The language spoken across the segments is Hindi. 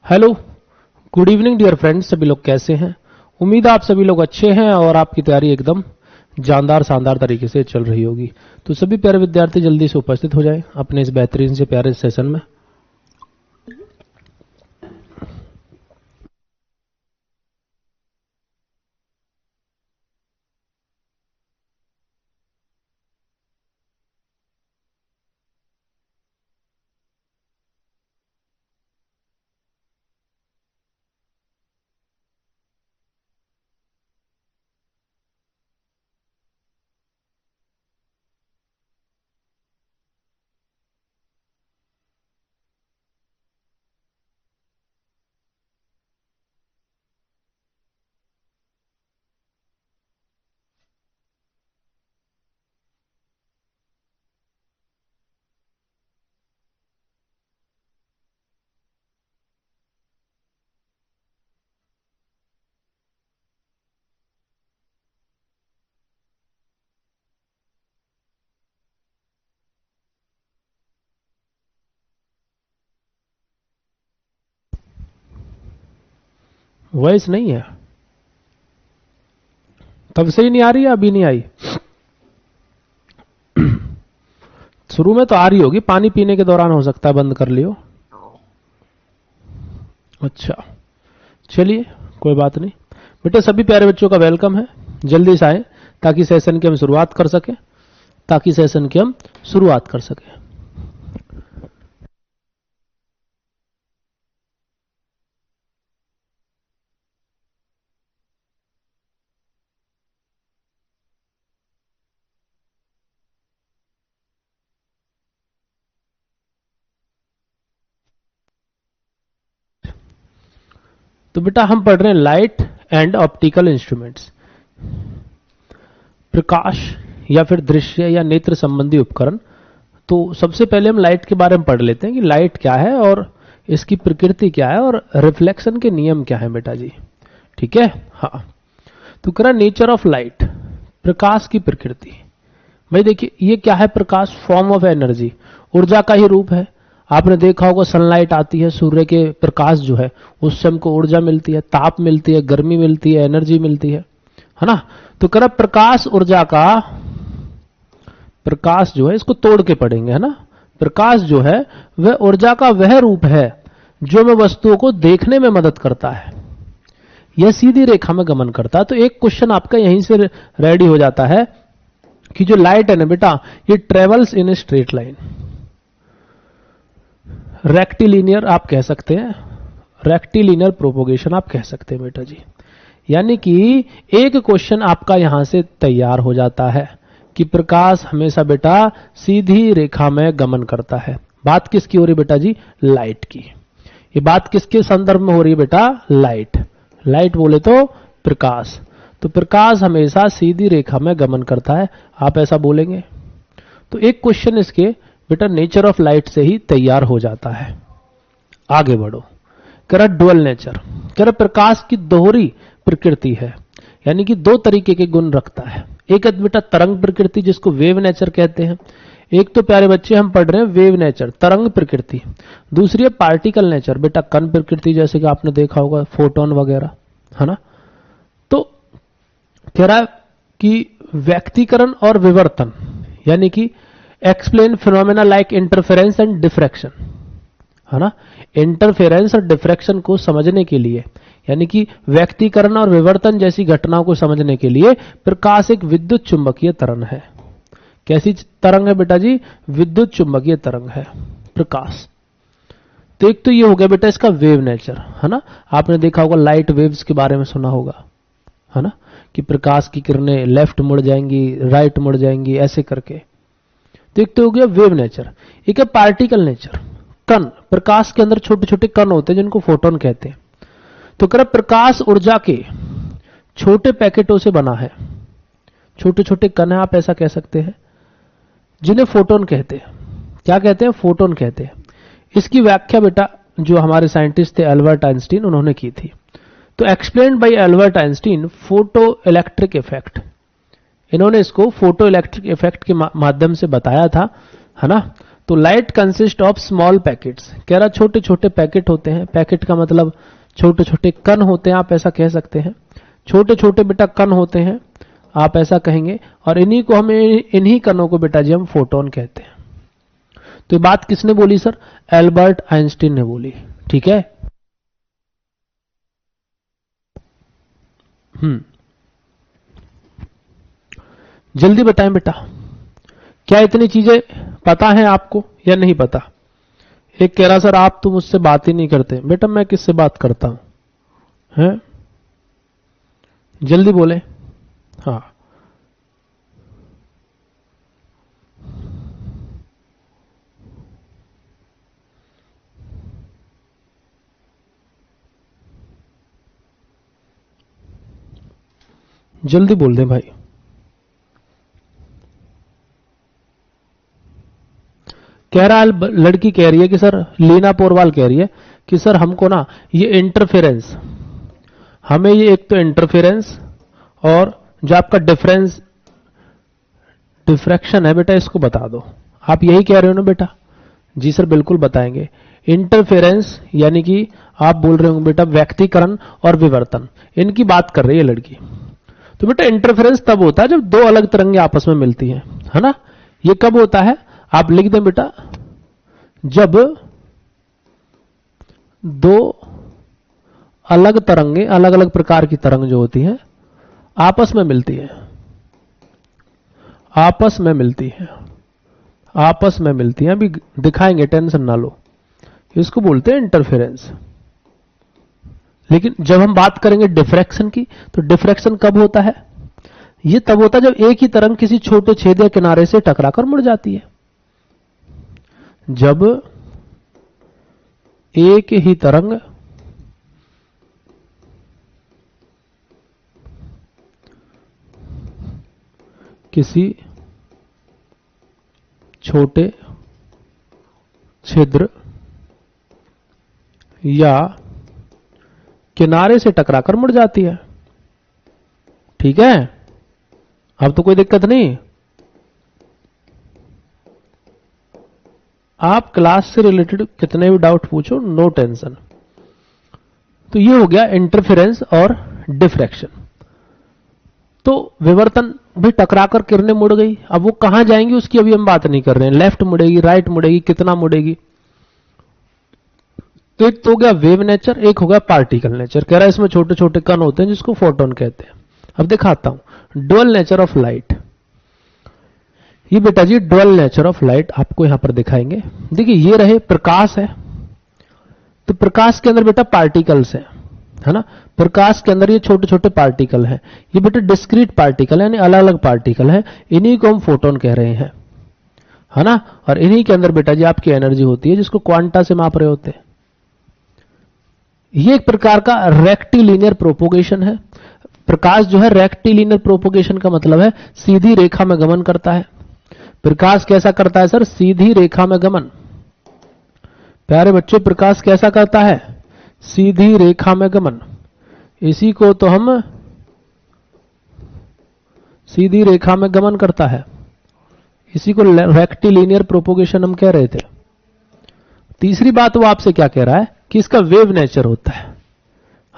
Hello, good evening dear friends. सभी लोग कैसे हैं? उम्मीद है आप सभी लोग अच्छे हैं और आपकी तैयारी एकदम जानदार शानदार तरीके से चल रही होगी। तो सभी प्यारे विद्यार्थी जल्दी से उपस्थित हो जाएं अपने इस बेहतरीन से प्यारे सेशन में। वॉइस नहीं है, तब से ही नहीं आ रही है, अभी नहीं आई? शुरू में तो आ रही होगी, पानी पीने के दौरान हो सकता है बंद कर लियो। अच्छा, चलिए कोई बात नहीं। बेटे सभी प्यारे बच्चों का वेलकम है। जल्दी से आए ताकि सेशन की हम शुरुआत कर सकें, तो बेटा हम पढ़ रहे हैं लाइट एंड ऑप्टिकल इंस्ट्रूमेंट्स, प्रकाश या फिर दृश्य या नेत्र संबंधी उपकरण। तो सबसे पहले हम लाइट के बारे में पढ़ लेते हैं कि लाइट क्या है और इसकी प्रकृति क्या है और रिफ्लेक्शन के नियम क्या है बेटा जी। ठीक है, हाँ। तो करा नेचर ऑफ लाइट, प्रकाश की प्रकृति। भाई देखिए ये क्या है? प्रकाश फॉर्म ऑफ एनर्जी, ऊर्जा का ही रूप है। आपने देखा होगा सनलाइट आती है, सूर्य के प्रकाश जो है उससे हमको ऊर्जा मिलती है, ताप मिलती है, गर्मी मिलती है, एनर्जी मिलती है ना। तो करा प्रकाश ऊर्जा का, प्रकाश जो है इसको तोड़ के पढ़ेंगे, है ना। प्रकाश जो है वह ऊर्जा का वह रूप है जो में वस्तुओं को देखने में मदद करता है, यह सीधी रेखा में गमन करता है। तो एक क्वेश्चन आपका यहीं से रेडी हो जाता है कि जो लाइट है ना बेटा, ये travels in a straight line, rectilinear आप कह सकते हैं, रेक्टिलिनियर प्रोपोगेशन आप कह सकते हैं बेटा जी। यानी कि एक क्वेश्चन आपका यहां से तैयार हो जाता है कि प्रकाश हमेशा बेटा सीधी रेखा में गमन करता है। बात किसकी हो रही बेटा जी? लाइट की। ये बात किसके संदर्भ में हो रही है बेटा? लाइट। लाइट बोले तो प्रकाश। तो प्रकाश हमेशा सीधी रेखा में गमन करता है, आप ऐसा बोलेंगे। तो एक क्वेश्चन इसके बेटा नेचर ऑफ लाइट से ही तैयार हो जाता है। आगे बढ़ो। कह रहा डुअल नेचर, कह रहा प्रकाश की दोहरी प्रकृति है, यानी कि दो तरीके के गुण रखता है। एक है बेटा तरंग प्रकृति जिसको वेव नेचर कहते हैं। एक तो प्यारे बच्चे हम पढ़ रहे हैं वेव नेचर, तरंग प्रकृति। दूसरी है पार्टिकल नेचर, बेटा कण प्रकृति, जैसे कि आपने देखा होगा फोटोन वगैरह, है ना। तो कह रहा है कि व्यक्तीकरण और विवर्तन, यानी कि explain phenomena like interference and diffraction, है ना। इंटरफेरेंस और डिफ्रैक्शन को समझने के लिए, यानी कि व्यक्तीकरण और विवर्तन जैसी घटनाओं को समझने के लिए प्रकाश एक विद्युत चुंबकीय तरंग है। कैसी तरंग है बेटा जी? विद्युत चुंबकीय तरंग है प्रकाश। तो एक तो ये हो गया बेटा इसका वेव नेचर, है ना। आपने देखा होगा लाइट वेव्स के बारे में सुना होगा, है ना, कि प्रकाश की किरणें लेफ्ट मुड़ जाएंगी, राइट मुड़ जाएंगी, ऐसे करके। तो एक तो हो गया वेव नेचर। एक है पार्टिकल नेचर, कण। प्रकाश के अंदर छोटे छोटे कण होते हैं जिनको फोटोन कहते हैं। तो कह प्रकाश ऊर्जा के छोटे पैकेटों से बना है, छोटे छोटे कण है, आप ऐसा कह सकते हैं, जिन्हें फोटोन कहते हैं। क्या कहते हैं? फोटोन कहते हैं। इसकी व्याख्या बेटा जो हमारे साइंटिस्ट थे एल्बर्ट आइंस्टीन, उन्होंने की थी। तो explained bye Albert Einstein photo electric effect, इन्होंने इसको फोटो इलेक्ट्रिक इफेक्ट के माध्यम से बताया था, है ना। तो light consist of small packets, कह रहा छोटे छोटे पैकेट होते हैं। पैकेट का मतलब छोटे छोटे कण होते हैं, आप ऐसा कह सकते हैं। छोटे छोटे बेटा कण होते हैं, आप ऐसा कहेंगे। और इन्हीं को हमें, इन्हीं कणों को बेटा जी हम फोटोन कहते हैं। तो ये बात किसने बोली सर? एल्बर्ट आइंस्टीन ने बोली। ठीक है। जल्दी बताएं बेटा, क्या इतनी चीजें पता हैं आपको या नहीं पता? एक कह रहा सर आप तो मुझसे बात ही नहीं करते। बेटा मैं किससे बात करता हूं? हैं? जल्दी बोले। हाँ, जल्दी बोल दे भाई। कह रहा लड़की कह रही है कि सर, लीना पोरवाल कह रही है कि सर हमको ना ये इंटरफेरेंस, हमें ये एक तो इंटरफेरेंस और जो आपका डिफ्रैक्शन है बेटा, इसको बता दो। आप यही कह रहे हो ना बेटा? जी सर बिल्कुल बताएंगे। इंटरफेरेंस यानी कि आप बोल रहे हो बेटा व्यक्तीकरण और विवर्तन, इनकी बात कर रही है लड़की। तो बेटा इंटरफेरेंस तब होता है जब दो अलग तरंगें आपस में मिलती हैं, है ना? ये कब होता है? आप लिख दें बेटा, जब दो अलग तरंगें, अलग अलग प्रकार की तरंग जो होती हैं आपस में मिलती है, आपस में मिलती है, आपस में मिलती है। अभी दिखाएंगे, टेंशन ना लो। इसको बोलते हैं इंटरफेरेंस। लेकिन जब हम बात करेंगे डिफ्रैक्शन की, तो डिफ्रैक्शन कब होता है? ये तब होता है जब एक ही तरंग किसी छोटे छेद या किनारे से टकराकर मुड़ जाती है। जब एक ही तरंग किसी छोटे छिद्र या किनारे से टकराकर मुड़ जाती है। ठीक है, अब तो कोई दिक्कत नहीं। आप क्लास से रिलेटेड कितने भी डाउट पूछो, नो टेंशन। तो ये हो गया इंटरफेरेंस और डिफ्रैक्शन। तो विवर्तन भी टकराकर किरणें मुड़ गई, अब वो कहां जाएंगी उसकी अभी हम बात नहीं कर रहे हैं। लेफ्ट मुड़ेगी, राइट मुड़ेगी, कितना मुड़ेगी। तो एक तो हो गया वेव नेचर, एक हो गया पार्टिकल नेचर। कह रहा है इसमें छोटे छोटे कण होते हैं जिसको फोटोन कहते हैं। अब दिखाता हूं ड्यूअल नेचर ऑफ लाइट। ये बेटा जी ड्यूअल नेचर ऑफ लाइट आपको यहां पर दिखाएंगे। देखिए ये रहे प्रकाश है, तो प्रकाश के अंदर बेटा पार्टिकल्स है ना? प्रकाश के अंदर ये छोटे छोटे पार्टिकल हैं। ये बेटा डिस्क्रीट पार्टिकल है, यानी अलग अलग पार्टिकल है। इन्हीं को हम फोटोन कह रहे हैं, है ना? और इन्हीं के अंदर बेटा जी आपकी एनर्जी होती है, जिसको क्वांटा से माप रहे होते हैं। ये एक प्रकार का रेक्टिलिनियर प्रोपोगेशन है। प्रकाश जो है रेक्टिलिनियर प्रोपोगेशन का मतलब है सीधी रेखा में गमन करता है। प्रकाश कैसा करता है सर? सीधी रेखा में गमन। प्यारे बच्चों, प्रकाश कैसा करता है? सीधी रेखा में गमन। इसी को तो हम सीधी रेखा में गमन करता है, इसी को रेक्टिलिनियर प्रोपोगेशन हम कह रहे थे। तीसरी बात वो आपसे क्या कह रहा है कि इसका वेव नेचर होता है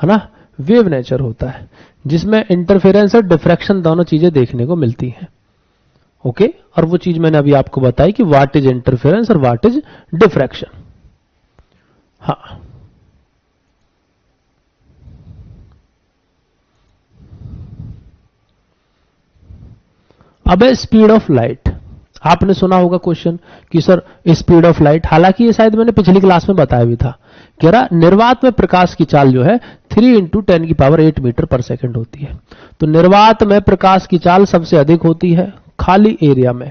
ना? वेव नेचर होता है जिसमें इंटरफेरेंस और डिफ्रैक्शन दोनों चीजें देखने को मिलती हैं। ओके, और वो चीज मैंने अभी आपको बताई कि व्हाट इज इंटरफेरेंस और व्हाट इज डिफ्रैक्शन। हाँ, अब है स्पीड ऑफ लाइट। आपने सुना होगा क्वेश्चन कि सर स्पीड ऑफ लाइट, हालांकि ये शायद मैंने पिछली क्लास में बताया भी था। कह रहा निर्वात में प्रकाश की चाल जो है 3 × 10⁸ मीटर पर सेकंड होती है। तो निर्वात में प्रकाश की चाल सबसे अधिक होती है खाली एरिया में।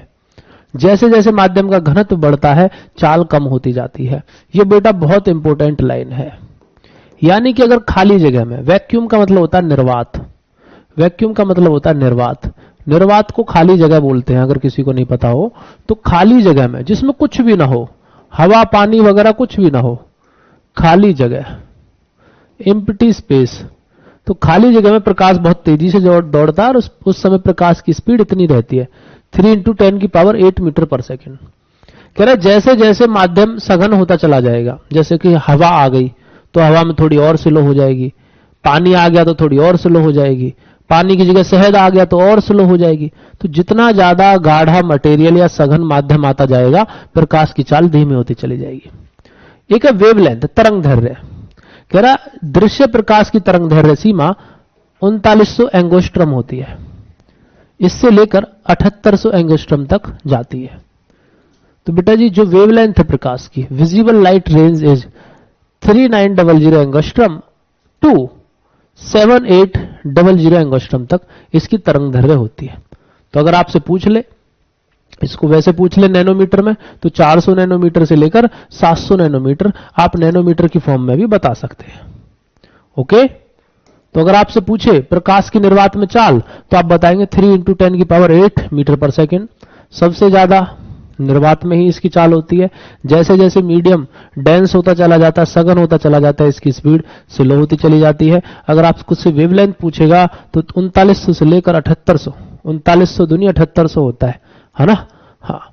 जैसे जैसे माध्यम का घनत्व बढ़ता है चाल कम होती जाती है। ये बेटा बहुत इंपॉर्टेंट लाइन है। यानी कि अगर खाली जगह में, वैक्यूम का मतलब होता है निर्वात, वैक्यूम का मतलब होता है निर्वात, निर्वात को खाली जगह बोलते हैं अगर किसी को नहीं पता हो तो। खाली जगह में जिसमें कुछ भी ना हो, हवा पानी वगैरह कुछ भी ना हो, खाली जगह, एम्प्टी स्पेस। तो खाली जगह में प्रकाश बहुत तेजी से दौड़ता है और उस समय प्रकाश की स्पीड इतनी रहती है 3 × 10⁸ मीटर पर सेकंड। कह रहा है जैसे जैसे माध्यम सघन होता चला जाएगा, जैसे कि हवा आ गई तो हवा में थोड़ी और स्लो हो जाएगी, पानी आ गया तो थोड़ी और स्लो हो जाएगी, पानी की जगह शहद आ गया तो और स्लो हो जाएगी। तो जितना ज्यादा गाढ़ा मटेरियल या सघन माध्यम आता जाएगा प्रकाश की चाल धीमी होती चली जाएगी। एक है वेवलेंथ, तरंग दैर्ध्य। कह रहा दृश्य प्रकाश की तरंग दैर्ध्य सीमा 3900 एंगोस्ट्रम होती है, इससे लेकर 7800 एंगोस्ट्रम तक जाती है। तो बेटा जी जो वेवलेंथ है प्रकाश की, visible light range is 3900 angstrom to 7800 angstrom तक इसकी तरंग दैर्ध्य होती है। तो अगर आपसे पूछ ले, इसको वैसे पूछ ले नैनोमीटर में, तो 400 नैनोमीटर से लेकर 700 नैनोमीटर आप नैनोमीटर की फॉर्म में भी बता सकते हैं। ओके, तो अगर आपसे पूछे प्रकाश की निर्वात में चाल, तो आप बताएंगे 3 × 10⁸ मीटर पर सेकेंड। सबसे ज्यादा निर्वात में ही इसकी चाल होती है। जैसे जैसे मीडियम डेंस होता चला जाता है, सघन होता चला जाता है, इसकी स्पीड स्लो होती चली जाती है। अगर आप कुछ से वेवलेंथ पूछेगा तो 3900 से लेकर 7800, 3900 दूनी 7800 होता है ना? हाँ,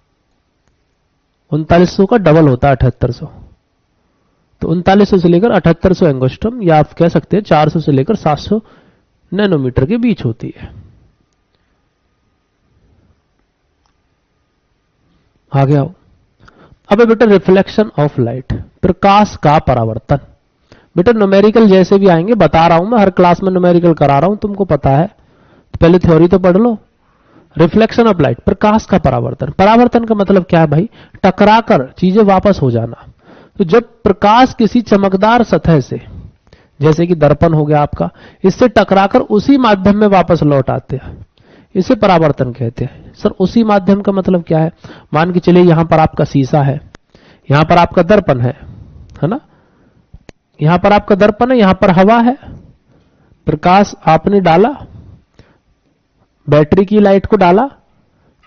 3900 का डबल होता है 7800। तो 3900 से लेकर 7800 एंगोस्ट्रम, या आप कह सकते हैं 400 से लेकर 700 नैनोमीटर के बीच होती है। आगे आओ। अब बेटा रिफ्लेक्शन ऑफ लाइट, प्रकाश का परावर्तन। बेटा न्यूमेरिकल जैसे भी आएंगे, बता रहा हूं मैं, हर क्लास में न्यूमेरिकल करा रहा हूं, तुमको पता है, तो पहले थ्योरी तो पढ़ लो। रिफ्लेक्शन ऑफ लाइट, प्रकाश का परावर्तन। परावर्तन का मतलब क्या है भाई? टकराकर चीजें वापस हो जाना। तो जब प्रकाश किसी चमकदार सतह से, जैसे कि दर्पण हो गया आपका, इससे टकराकर उसी माध्यम में वापस लौट आते हैं, इसे परावर्तन कहते हैं। सर उसी माध्यम का मतलब क्या है? मान के चलिए यहां पर आपका शीशा है, यहां पर आपका दर्पण है ना? यहां पर आपका दर्पण है, यहां पर हवा है। प्रकाश आपने डाला, बैटरी की लाइट को डाला,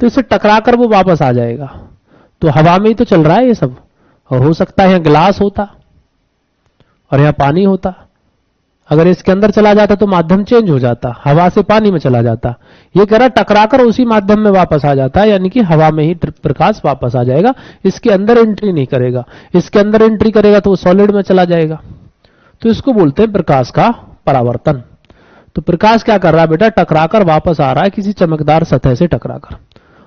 तो इसे टकराकर वो वापस आ जाएगा। तो हवा में ही तो चल रहा है ये सब। और हो सकता है यहां गिलास होता और यहां पानी होता, अगर इसके अंदर चला जाता तो माध्यम चेंज हो जाता, हवा से पानी में चला जाता। ये कह रहा टकराकर उसी माध्यम में वापस आ जाता है, यानी कि हवा में ही प्रकाश वापस आ जाएगा, इसके अंदर एंट्री नहीं करेगा। इसके अंदर एंट्री करेगा तो वो सॉलिड में चला जाएगा। तो इसको बोलते हैं प्रकाश का परावर्तन। तो प्रकाश क्या कर रहा है बेटा? टकराकर वापस आ रहा है किसी चमकदार सतह से टकराकर।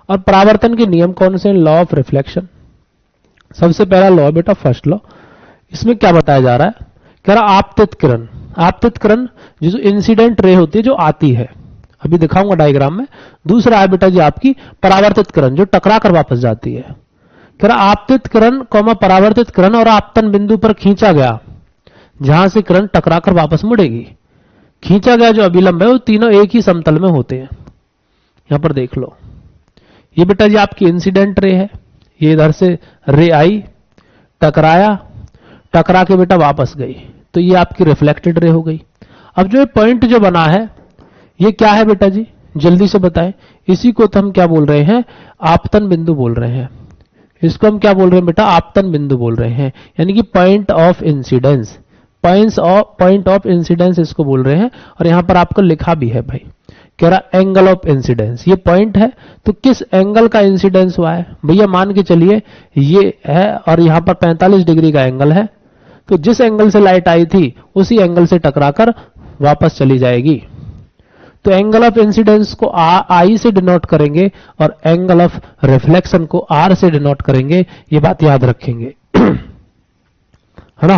और परावर्तन के नियम कौन से? Law of reflection. सबसे पहला लॉ बेटा फर्स्ट लॉ। इसमें क्या बताया जा रहा है? कह रहा आपतित किरण, आपतित किरण जो इंसिडेंट रे होती है जो आती है, अभी दिखाऊंगा डायग्राम में। दूसरा है बेटा जी आपकी परावर्तित किरण जो टकरा कर वापस जाती है। कह रहा आपतित किरण कौमा परावर्तित किरण और आपतन बिंदु पर खींचा गया, जहां से किरण टकराकर वापस मुड़ेगी। खींचा गया जो अभिलंब है वो तीनों एक ही समतल में होते हैं। यहां पर देख लो, ये बेटा जी आपकी इंसिडेंट रे है, ये इधर से रे आई, टकराया, टकरा के बेटा वापस गई, तो ये आपकी रिफ्लेक्टेड रे हो गई। अब जो ये पॉइंट जो बना है ये क्या है बेटा जी? जल्दी से बताएं। इसी को तो हम क्या बोल रहे हैं? आपतन बिंदु बोल रहे हैं। इसको हम क्या बोल रहे हैं बेटा? आपतन बिंदु बोल रहे हैं, यानी कि point of incidence. Point of incidence इसको बोल रहे हैं। और यहां पर आपको लिखा भी है भाई, कह रहा एंगल ऑफ इंसिडेंस। ये पॉइंट है तो किस एंगल का इंसिडेंस हुआ है भैया? मान के चलिए ये है और यहां पर 45 डिग्री का एंगल है, तो जिस एंगल से लाइट आई थी उसी एंगल से टकराकर वापस चली जाएगी। तो एंगल ऑफ इंसिडेंस को आई से डिनोट करेंगे और एंगल ऑफ रिफ्लेक्शन को आर से डिनोट करेंगे। ये बात याद रखेंगे है ना?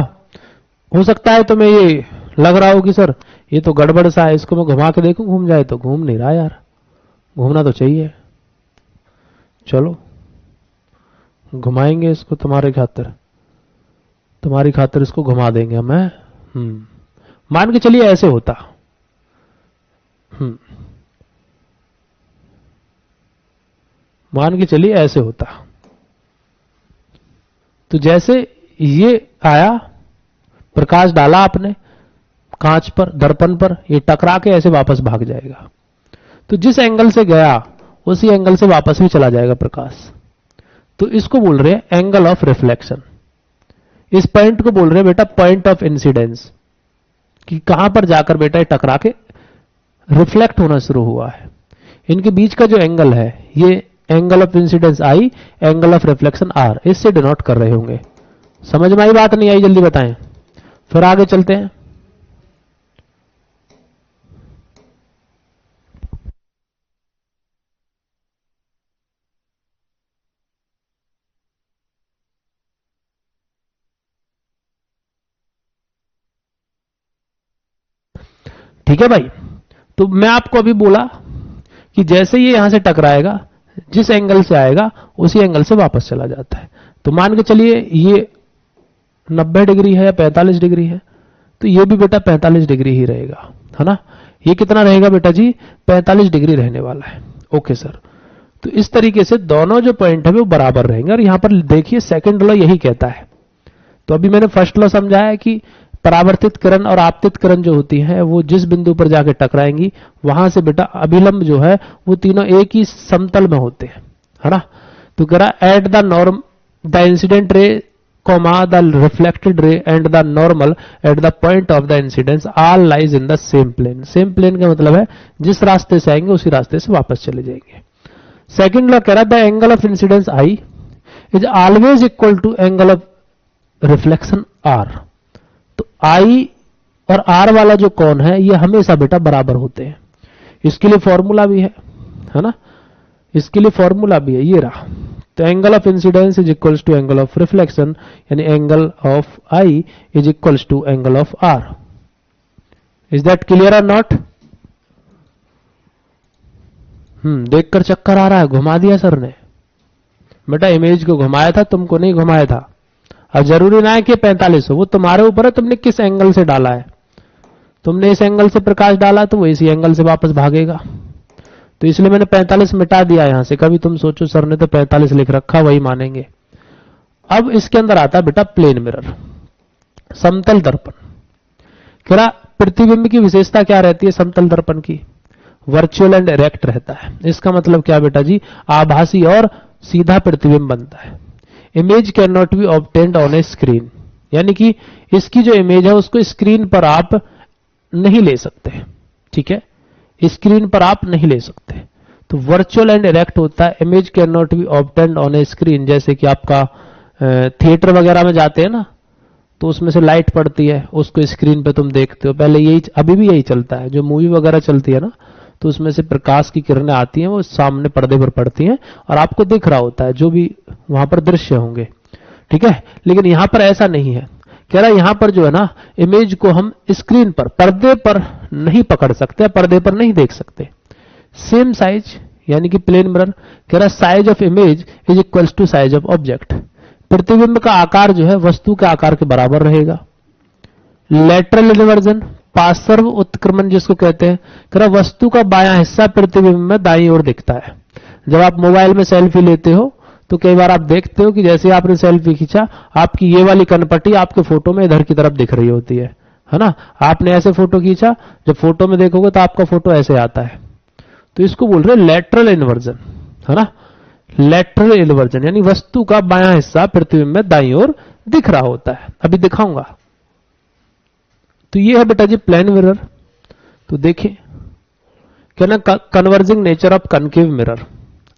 हो सकता है तुम्हें ये लग रहा हो कि सर ये तो गड़बड़ सा है, इसको मैं घुमा के देखूं घूम जाए, तो घूम नहीं रहा यार, घूमना तो चाहिए। चलो घुमाएंगे इसको तुम्हारी खातिर इसको घुमा देंगे हम। मान के चलिए ऐसे होता, मान के चलिए ऐसे होता, तो जैसे ये आया, प्रकाश डाला आपने कांच पर, दर्पण पर, ये टकरा के ऐसे वापस भाग जाएगा। तो जिस एंगल से गया उसी एंगल से वापस भी चला जाएगा प्रकाश। तो इसको बोल रहे हैं एंगल ऑफ रिफ्लेक्शन। इस पॉइंट को बोल रहे हैं बेटा पॉइंट ऑफ इंसिडेंस, कि कहां पर जाकर बेटा टकरा के रिफ्लेक्ट होना शुरू हुआ है। इनके बीच का जो एंगल है ये angle of incidence I, angle of reflection R, इससे डिनोट कर रहे होंगे। समझ में आई बात, नहीं आई जल्दी बताएं, फिर आगे चलते हैं। ठीक है भाई, तो मैं आपको अभी बोला कि जैसे ये यहां से टकराएगा, जिस एंगल से आएगा उसी एंगल से वापस चला जाता है। तो मान के चलिए ये 90 डिग्री है या 45 डिग्री है, तो ये भी बेटा 45 डिग्री ही रहेगा, है ना। ये कितना रहेगा बेटा जी, 45 डिग्री रहने वाला है। ओके सर, तो इस तरीके से दोनों जो पॉइंट है वो बराबर रहेंगे। और यहां पर देखिए सेकंड लॉ यही कहता है। तो अभी मैंने फर्स्ट लॉ समझाया कि परावर्तित किरण और आपतित किरण जो होती है वो जिस बिंदु पर जाके टकराएंगी वहां से बेटा अभिलंब जो है वो तीनों एक ही समतल में होते हैं, है ना। तो कह रहा at the norm the incident ray comma the reflected ray and the normal at the point of the incidence all lies in the same plane। same plane का मतलब है जिस रास्ते से आएंगे उसी रास्ते से वापस चले जाएंगे। सेकंड लॉ कह रहा है the angle of incidence I is always equal to angle of reflection R. तो आई और आर वाला जो कोण है ये हमेशा बेटा बराबर होते हैं। इसके लिए फॉर्मूला भी है ना, इसके लिए फॉर्मूला भी है, ये रहा। तो angle of incidence is equals to angle of reflection, यानी angle of I is equals to angle of R. Is that clear और नॉट? देखकर चक्कर आ रहा है, घुमा दिया सर ने। बेटा इमेज को घुमाया था, तुमको नहीं घुमाया था। अब जरूरी ना है कि 45 हो, वो तुम्हारे ऊपर है, तुमने किस एंगल से डाला है। तुमने इस एंगल से प्रकाश डाला तो वो इसी एंगल से वापस भागेगा। तो इसलिए मैंने 45 मिटा दिया यहां से। कभी तुम सोचो सर ने तो 45 लिख रखा, वही मानेंगे। अब इसके अंदर आता है बेटा प्लेन मिरर, समतल दर्पण। कह रहा प्रतिबिंब की विशेषता क्या रहती है समतल दर्पण की? वर्चुअल एंड डायरेक्ट रहता है। इसका मतलब क्या बेटा जी, आभासी और सीधा प्रतिबिंब बनता है। Image can not be obtained on A screen, यानी कि इसकी जो इमेज है उसको स्क्रीन पर आप नहीं ले सकते, ठीक है, स्क्रीन पर आप नहीं ले सकते। तो वर्चुअल एंड डायरेक्ट होता है। Image can not be obtained on A screen, जैसे कि आपका थिएटर वगैरह में जाते हैं ना, तो उसमें से लाइट पड़ती है, उसको स्क्रीन पे तुम देखते हो। पहले यही, अभी भी यही चलता है, जो मूवी वगैरह चलती है ना, तो उसमें से प्रकाश की किरणें आती हैं, वो सामने पर्दे पर पड़ती हैं और आपको दिख रहा होता है जो भी वहां पर दृश्य होंगे, ठीक है। लेकिन यहां पर ऐसा नहीं है। कह रहा है यहां पर जो है ना, इमेज को हम स्क्रीन पर, पर्दे पर नहीं पकड़ सकते, पर्दे पर नहीं देख सकते। सेम साइज यानी कि प्लेन मिरर। कह रहा size of image is equals to size of object. प्रतिबिंब का आकार जो है वस्तु के आकार के बराबर रहेगा। लेटरल इन्वर्जन, पार्श्व उत्क्रमण जिसको कहते हैं, कह रहा वस्तु का बायां हिस्सा प्रतिबिंब में दाईं ओर दिखता है। जब आप मोबाइल में सेल्फी लेते हो तो कई बार आप देखते हो कि जैसे आपने सेल्फी खींचा, आपकी ये वाली कनपट्टी आपके फोटो में इधर की तरफ दिख रही होती है ना। आपने ऐसे फोटो खींचा, जब फोटो में देखोगे तो आपका फोटो ऐसे आता है। तो इसको बोल रहे लेटरल इन्वर्जन, है ना। लेटरल इन्वर्जन यानी वस्तु का बायां हिस्सा प्रतिबिंब में दाईं ओर दिख रहा होता है। अभी दिखाऊंगा। तो ये है बेटा जी प्लेन मिरर। तो देखिए कहना converging nature of concave mirror.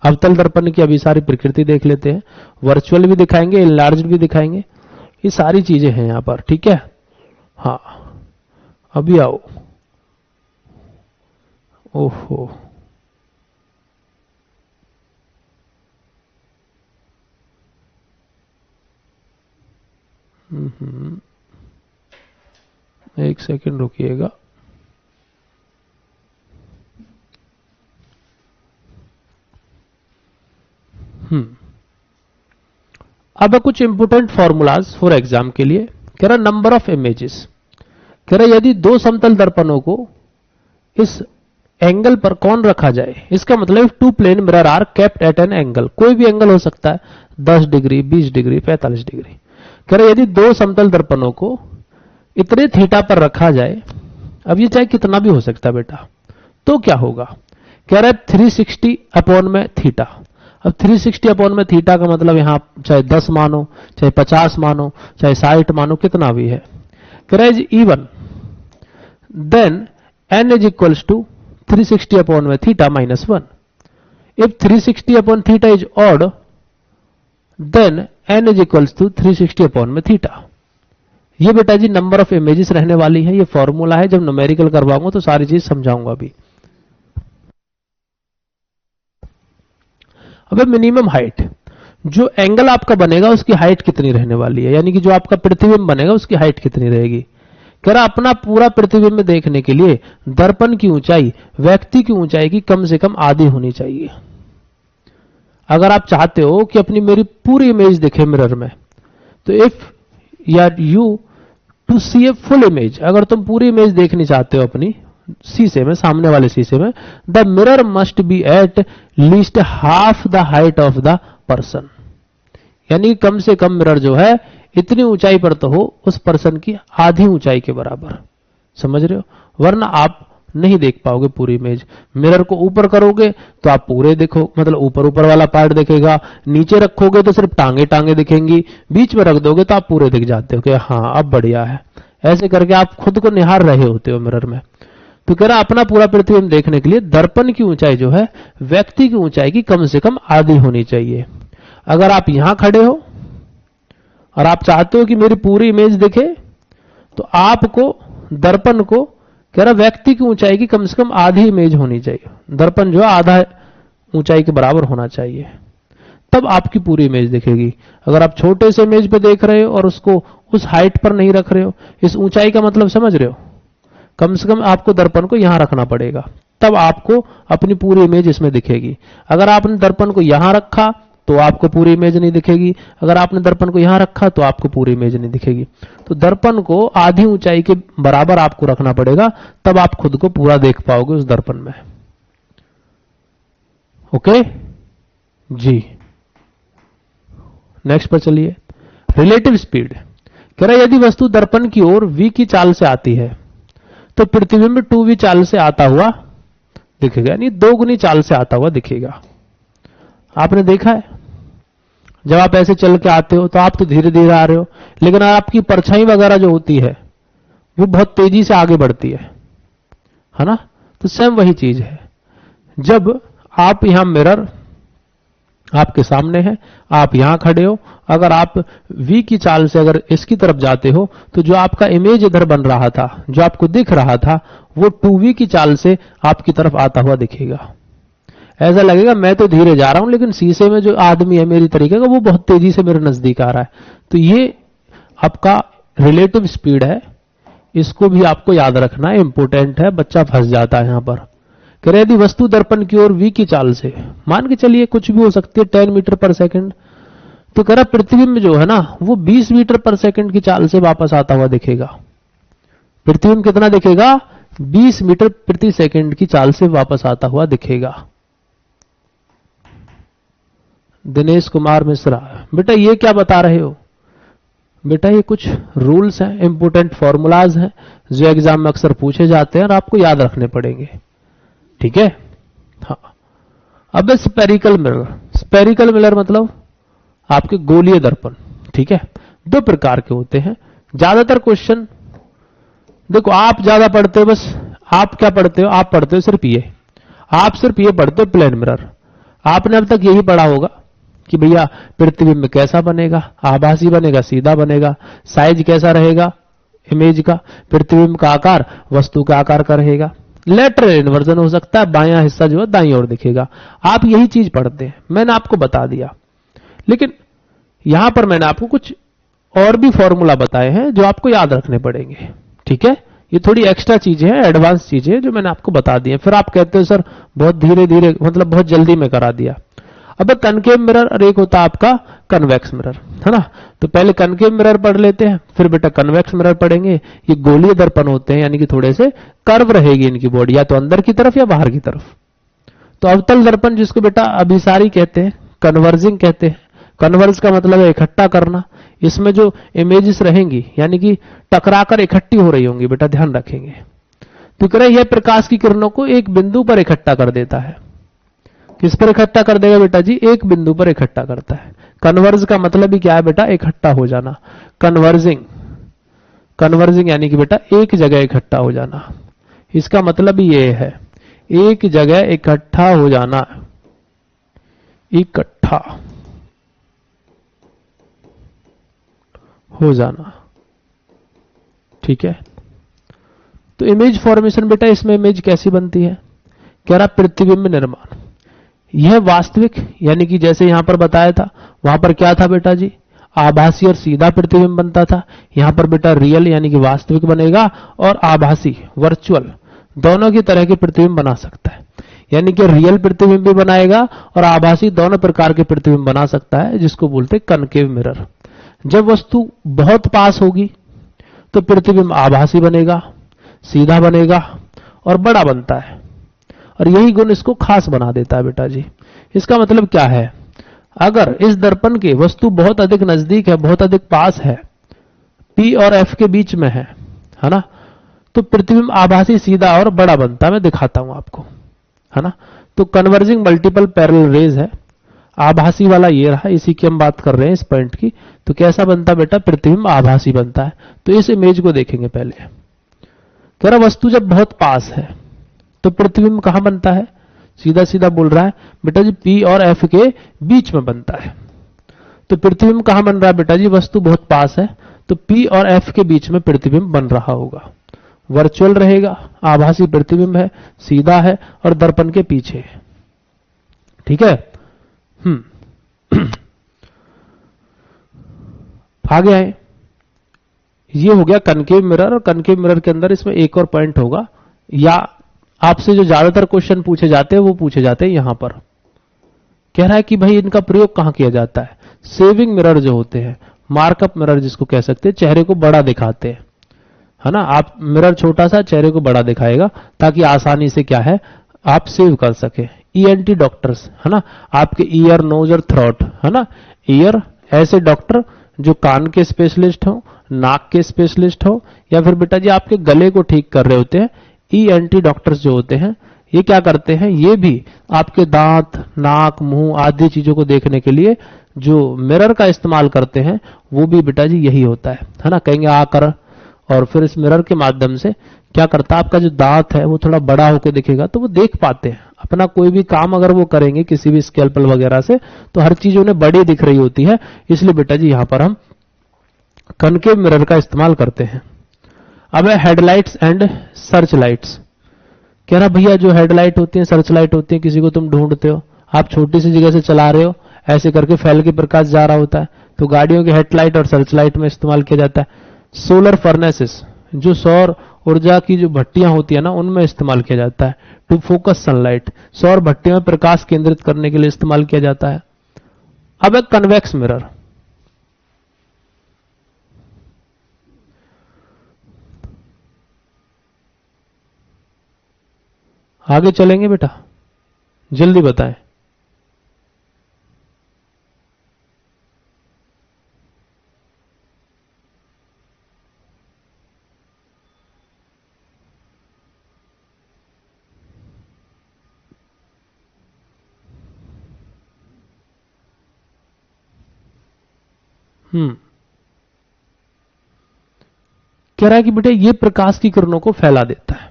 अवतल दर्पण की अभी सारी प्रकृति देख लेते हैं। वर्चुअल भी दिखाएंगे, इनलार्ज्ड भी दिखाएंगे, ये सारी चीजें हैं यहां पर, ठीक है। हाँ अभी आओ। ओहो एक सेकंड रुकिएगा। अब कुछ इंपोर्टेंट फॉर्मूलाज फॉर एग्जाम के लिए। कह रहा नंबर ऑफ इमेजेस। कह रहा यदि दो समतल दर्पणों को इस एंगल पर कौन रखा जाए, इसका मतलब two plane mirror are kept at an angle. कोई भी एंगल हो सकता है, 10 डिग्री, 20 डिग्री, 45 डिग्री। कह रहा यदि दो समतल दर्पणों को इतने थीटा पर रखा जाए, अब ये चाहे कितना भी हो सकता है बेटा, तो क्या होगा। कह रहा है 360 अपॉन में थीटा। अब 360 अपॉन में थीटा का मतलब यहां चाहे 10 मानो, चाहे 50 मानो, चाहे 60 मानो, कितना भी है। कह रहा है even then n is equals to 360 upon में theta -1। If 360 upon theta is odd then n is equals to 360 upon में थीटा। ये बेटा जी नंबर ऑफ इमेजेस रहने वाली है, ये फॉर्मूला है। जब न्यूमेरिकल करवाऊंगा तो सारी चीज समझाऊंगा अभी। अब मिनिमम हाइट, जो एंगल आपका बनेगा उसकी हाइट कितनी रहने वाली है, यानी कि जो आपका प्रतिबिंब बनेगा उसकी हाइट कितनी रहेगी। कह रहा अपना पूरा प्रतिबिंब देखने के लिए दर्पण की ऊंचाई व्यक्ति की ऊंचाई की कम से कम आधी होनी चाहिए। अगर आप चाहते हो कि अपनी मेरी पूरी इमेज दिखे मिरर में, तो if you to see a full image, अगर तुम पूरी इमेज देखनी चाहते हो अपनी शीशे में, सामने वाले शीशे में, the mirror must be at least half the height of the person, यानी कम से कम मिरर जो है इतनी ऊंचाई पर तो हो उस पर्सन की आधी ऊंचाई के बराबर। समझ रहे हो? वरना आप नहीं देख पाओगे पूरी इमेज। मिरर को ऊपर करोगे तो आप पूरे देखो, मतलब ऊपर ऊपर वाला पार्ट दिखेगा, नीचे रखोगे तो सिर्फ टांगे टांगे दिखेंगी, बीच में रख दोगे तो आप पूरे दिख जाते हो कि हाँ अब बढ़िया है। ऐसे करके आप खुद को निहार रहे होते हो मिरर में। तो कह रहा अपना पूरा प्रतिबिंब देखने के लिए दर्पण की ऊंचाई जो है व्यक्ति की ऊंचाई की कम से कम आधी होनी चाहिए। अगर आप यहां खड़े हो और आप चाहते हो कि मेरी पूरी इमेज दिखे, तो आपको दर्पण को कह रहा व्यक्ति की ऊंचाई की कम से कम आधी इमेज होनी चाहिए। दर्पण जो है आधा ऊंचाई के बराबर होना चाहिए, तब आपकी पूरी इमेज दिखेगी। अगर आप छोटे से इमेज पे देख रहे हो और उसको उस हाइट पर नहीं रख रहे हो, इस ऊंचाई का मतलब समझ रहे हो, कम से कम आपको दर्पण को यहां रखना पड़ेगा, तब आपको अपनी पूरी इमेज इसमें दिखेगी। अगर आपने दर्पण को यहां रखा तो आपको पूरी इमेज नहीं दिखेगी, अगर आपने दर्पण को यहां रखा तो आपको पूरी इमेज नहीं दिखेगी। तो दर्पण को आधी ऊंचाई के बराबर आपको रखना पड़ेगा, तब आप खुद को पूरा देख पाओगे उस दर्पण में। ओके जी, नेक्स्ट पर चलिए। रिलेटिव स्पीड कह रहा है यदि वस्तु दर्पण की ओर v की चाल से आती है तो प्रतिबिंब 2v चाल से आता हुआ दिखेगा, यानी 2 गुनी चाल से आता हुआ दिखेगा। आपने देखा है जब आप ऐसे चल के आते हो तो आप तो धीरे धीरे आ रहे हो, लेकिन आपकी परछाई वगैरह जो होती है वो बहुत तेजी से आगे बढ़ती है ना। तो सेम वही चीज है, जब आप यहां मिरर आपके सामने है, आप यहां खड़े हो, अगर आप v की चाल से अगर इसकी तरफ जाते हो तो जो आपका इमेज इधर बन रहा था, जो आपको दिख रहा था, वो 2v की चाल से आपकी तरफ आता हुआ दिखेगा। ऐसा लगेगा मैं तो धीरे जा रहा हूं, लेकिन शीशे में जो आदमी है मेरी तरीके का वो बहुत तेजी से मेरे नजदीक आ रहा है। तो ये आपका रिलेटिव स्पीड है, इसको भी आपको याद रखना है, इंपोर्टेंट है, बच्चा फंस जाता है यहां पर। कह रहे यदि वस्तु दर्पण की ओर v की चाल से, मान के चलिए कुछ भी हो सकती है 10 मीटर पर सेकंड, तो कह रहा प्रतिबिंब जो है ना वो 20 मीटर पर सेकंड की चाल से वापस आता हुआ दिखेगा। प्रतिबिंब कितना दिखेगा? 20 मीटर प्रति सेकंड की चाल से वापस आता हुआ दिखेगा। दिनेश कुमार मिश्रा, बेटा ये क्या बता रहे हो? बेटा ये कुछ रूल्स हैं, इंपोर्टेंट फॉर्मूलाज हैं जो एग्जाम में अक्सर पूछे जाते हैं और आपको याद रखने पड़ेंगे, ठीक है। हाँ, अब स्पेरिकल मिरर, स्पेरिकल मिरर मतलब आपके गोलीय दर्पण, ठीक है। 2 प्रकार के होते हैं। ज्यादातर क्वेश्चन देखो, आप ज्यादा पढ़ते हो, बस आप क्या पढ़ते हो, आप पढ़ते हो सिर्फ ये, आप सिर्फ ये पढ़ते हो प्लेन मिरर। आपने अब तक यही पढ़ा होगा कि भैया प्रतिबिंब कैसा बनेगा, आभासी बनेगा, सीधा बनेगा, साइज कैसा रहेगा इमेज का, प्रतिबिंब का आकार वस्तु का आकार का रहेगा, लेटरल इन्वर्जन हो सकता है, बायां हिस्सा जो है दाईं ओर दिखेगा। आप यही चीज पढ़ते हैं, मैंने आपको बता दिया। लेकिन यहां पर मैंने आपको कुछ और भी फॉर्मूला बताए हैं जो आपको याद रखने पड़ेंगे, ठीक है। ये थोड़ी एक्स्ट्रा चीजें हैं, एडवांस चीजें हैं जो मैंने आपको बता दी हैं। फिर आप कहते हो सर बहुत धीरे धीरे, मतलब बहुत जल्दी में करा दिया। अब कनकेव मिरर और एक होता है आपका कन्वेक्स मिरर, है ना। तो पहले कनकेव मिरर पढ़ लेते हैं, फिर बेटा कन्वेक्स मिरर पढ़ेंगे। ये गोलीय दर्पण होते हैं, यानी कि थोड़े से कर्व रहेगी इनकी बॉडी, या तो अंदर की तरफ या बाहर की तरफ। तो अवतल दर्पण जिसको बेटा अभिसारी कहते हैं, कन्वर्जिंग कहते हैं। कन्वर्ज का मतलब है इकट्ठा करना। इसमें जो इमेजेस रहेंगी यानी कि टकराकर इकट्ठी हो रही होंगी, बेटा ध्यान रखेंगे। तो कह रहे यह प्रकाश की किरणों को एक बिंदु पर इकट्ठा कर देता है। किस पर इकट्ठा कर देगा बेटा जी? एक बिंदु पर इकट्ठा करता है। कन्वर्ज का मतलब ही क्या है बेटा? इकट्ठा हो जाना। कन्वर्जिंग, कन्वर्जिंग यानी कि बेटा एक जगह इकट्ठा हो जाना। इसका मतलब ही ये है, एक जगह इकट्ठा हो जाना। इकट्ठा हो जाना। ठीक है, तो इमेज फॉर्मेशन बेटा, इसमें इमेज कैसी बनती है? कह रहा प्रतिबिंब निर्माण। यह वास्तविक, यानी कि जैसे यहां पर बताया था, वहां पर क्या था बेटा जी, आभासी और सीधा प्रतिबिंब बनता था। यहां पर बेटा रियल यानी कि वास्तविक बनेगा, और आभासी वर्चुअल दोनों की तरह के प्रतिबिंब बना सकता है। यानी कि रियल प्रतिबिंब भी बनाएगा और आभासी दोनों प्रकार के प्रतिबिंब बना सकता है, जिसको बोलते हैं कनकेव मिरर। जब वस्तु बहुत पास होगी तो प्रतिबिंब आभासी बनेगा, सीधा बनेगा और बड़ा बनता है, और यही गुण इसको खास बना देता है बेटा जी। इसका मतलब क्या है, अगर इस दर्पण के वस्तु बहुत अधिक नजदीक है, बहुत अधिक पास है, P और F के बीच में है ना, तो प्रतिबिंब आभासी, सीधा और बड़ा बनता है। मैं दिखाता हूं आपको, है ना। तो कन्वर्जिंग मल्टीपल पैरेलल रेज है, आभासी वाला ये रहा, इसी की हम बात कर रहे हैं, इस पॉइंट की। तो कैसा बनता बेटा, प्रतिबिंब आभासी बनता है। तो इस इमेज को देखेंगे पहले। कह रहा वस्तु जब बहुत पास है तो प्रतिबिंब कहां बनता है, सीधा सीधा बोल रहा है बेटा जी, P और F के बीच में बनता है। तो प्रतिबिंब कहां बन रहा है बेटा जी, वस्तु बहुत पास है तो P और F के बीच में प्रतिबिंब बन रहा होगा। वर्चुअल रहेगा, आभासी प्रतिबिंब है, सीधा है और दर्पण के पीछे है। ठीक है, आगे आए। ये हो गया कनकेव मिरर, और कनकेव मिरर के अंदर इसमें एक और पॉइंट होगा, या आपसे जो ज्यादातर क्वेश्चन पूछे जाते हैं वो पूछे जाते हैं यहां पर। कह रहा है कि भाई इनका प्रयोग कहां किया जाता है। सेविंग मिरर जो होते हैं, मार्कअप मिरर जिसको कह सकते हैं, चेहरे को बड़ा दिखाते हैं, है ना। आप मिरर छोटा सा, चेहरे को बड़ा दिखाएगा, ताकि आसानी से क्या है आप सेव कर सके। ENT डॉक्टर्स, है ना, आपके ईयर, नोज और थ्रोट, है ना। ईयर ऐसे डॉक्टर जो कान के स्पेशलिस्ट हो, नाक के स्पेशलिस्ट हो, या फिर बेटा जी आपके गले को ठीक कर रहे होते हैं। ENT डॉक्टर्स जो होते हैं ये क्या करते हैं, ये भी आपके दांत, नाक, मुंह आदि चीजों को देखने के लिए जो मिरर का इस्तेमाल करते हैं, वो भी बेटा जी यही होता है ना। कहेंगे आकर, और फिर इस मिरर के माध्यम से क्या करता है, आपका जो दांत है वो थोड़ा बड़ा होकर दिखेगा, तो वो देख पाते हैं अपना कोई भी काम अगर वो करेंगे किसी भी स्कैल्पल वगैरह से, तो हर चीज उन्हें बड़ी दिख रही होती है। इसलिए बेटा जी यहां पर हम कनकेव मिरर का इस्तेमाल करते हैं। अब है हेडलाइट्स एंड सर्च लाइट्स। कह रहा भैया जो हेडलाइट होती है, सर्च लाइट होती है, किसी को तुम ढूंढते हो, आप छोटी सी जगह से चला रहे हो, ऐसे करके फैल के प्रकाश जा रहा होता है, तो गाड़ियों के हेडलाइट और सर्च लाइट में इस्तेमाल किया जाता है। सोलर फर्नेसेस, जो सौर ऊर्जा की जो भट्टियां होती है ना, उनमें इस्तेमाल किया जाता है। टू फोकस सनलाइट, सौर भट्टियों में प्रकाश केंद्रित करने के लिए इस्तेमाल किया जाता है। अब एक कन्वेक्स मिरर, आगे चलेंगे बेटा, जल्दी बताएं। कह रहा है कि बेटा ये प्रकाश की किरणों को फैला देता है।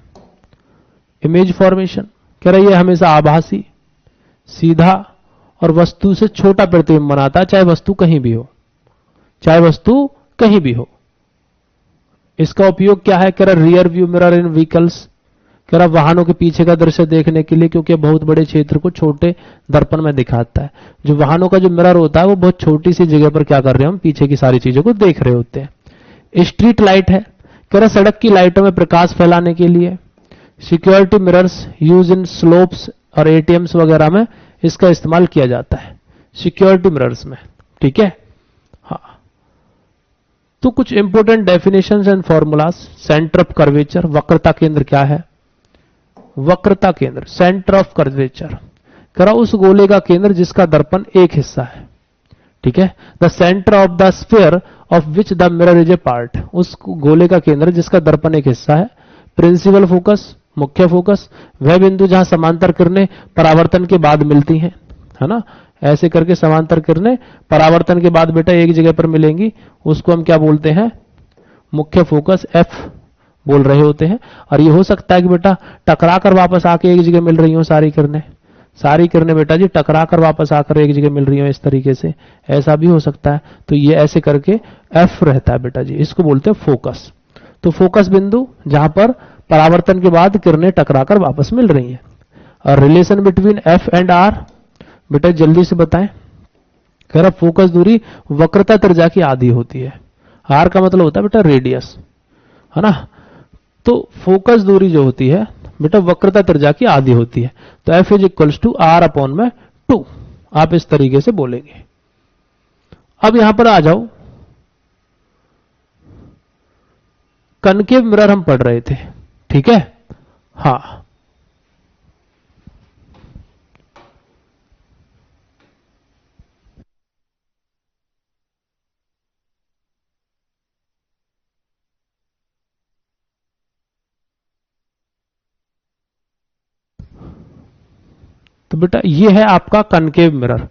इमेज फॉर्मेशन, कह रहा है ये हमेशा आभासी, सीधा और वस्तु से छोटा प्रतिबिंब बनाता है, चाहे वस्तु कहीं भी हो, चाहे वस्तु कहीं भी हो। इसका उपयोग क्या है, कह रहा रियर व्यू मिरर इन व्हीकल्स, कह रहा वाहनों के पीछे का दृश्य देखने के लिए, क्योंकि बहुत बड़े क्षेत्र को छोटे दर्पण में दिखाता है। जो वाहनों का जो मिरर होता है वो बहुत छोटी सी जगह पर क्या कर रहे हैं, हम पीछे की सारी चीजों को देख रहे होते हैं। स्ट्रीट लाइट है, कह रहा सड़क की लाइटों में प्रकाश फैलाने के लिए। Security mirrors use in slopes और ATMs वगैरह में इसका इस्तेमाल किया जाता है, सिक्योरिटी मिरर्स में। ठीक है, हाँ। तो कुछ important definitions and formulas. Centre of curvature, वक्रता केंद्र क्या है, वक्रता केंद्र, सेंटर ऑफ कर्वेचर, करा उस गोले का केंद्र जिसका दर्पण एक हिस्सा है। ठीक है, the centre of the sphere of which the mirror is a part, उस गोले का केंद्र जिसका दर्पण एक हिस्सा है। प्रिंसिपल फोकस, मुख्य फोकस, वह बिंदु जहां समांतर किरणें परावर्तन के बाद मिलती हैं, है ना। ऐसे करके समांतर किरणें परावर्तन के बाद बेटा एक जगह पर मिलेंगी, उसको हम क्या बोलते हैं, मुख्य फोकस F बोल रहे होते हैं। और ये हो सकता है कि बेटा टकरा कर वापस आके एक जगह मिल रही हो सारी किरणें, सारी किरणें बेटा जी टकरा कर वापस आकर एक जगह मिल रही हो इस तरीके से, ऐसा भी हो सकता है। तो ये ऐसे करके एफ रहता है बेटा जी, इसको बोलते हैं फोकस। तो फोकस बिंदु जहां पर परावर्तन के बाद किरणें टकराकर वापस मिल रही हैं। और relation between F and R बेटा जल्दी से बताएं। कह रहा फोकस दूरी वक्रता त्रिज्या की आधी होती है। आर का मतलब होता है बेटा रेडियस, है ना। तो फोकस दूरी जो होती है बेटा वक्रता त्रिज्या की आधी होती है। तो F is equals to R upon में 2, आप इस तरीके से बोलेंगे। अब यहां पर आ जाओ, कनकेव मिरर हम पढ़ रहे थे, ठीक है। हाँ, तो बेटा ये है आपका कनकेव मिरर।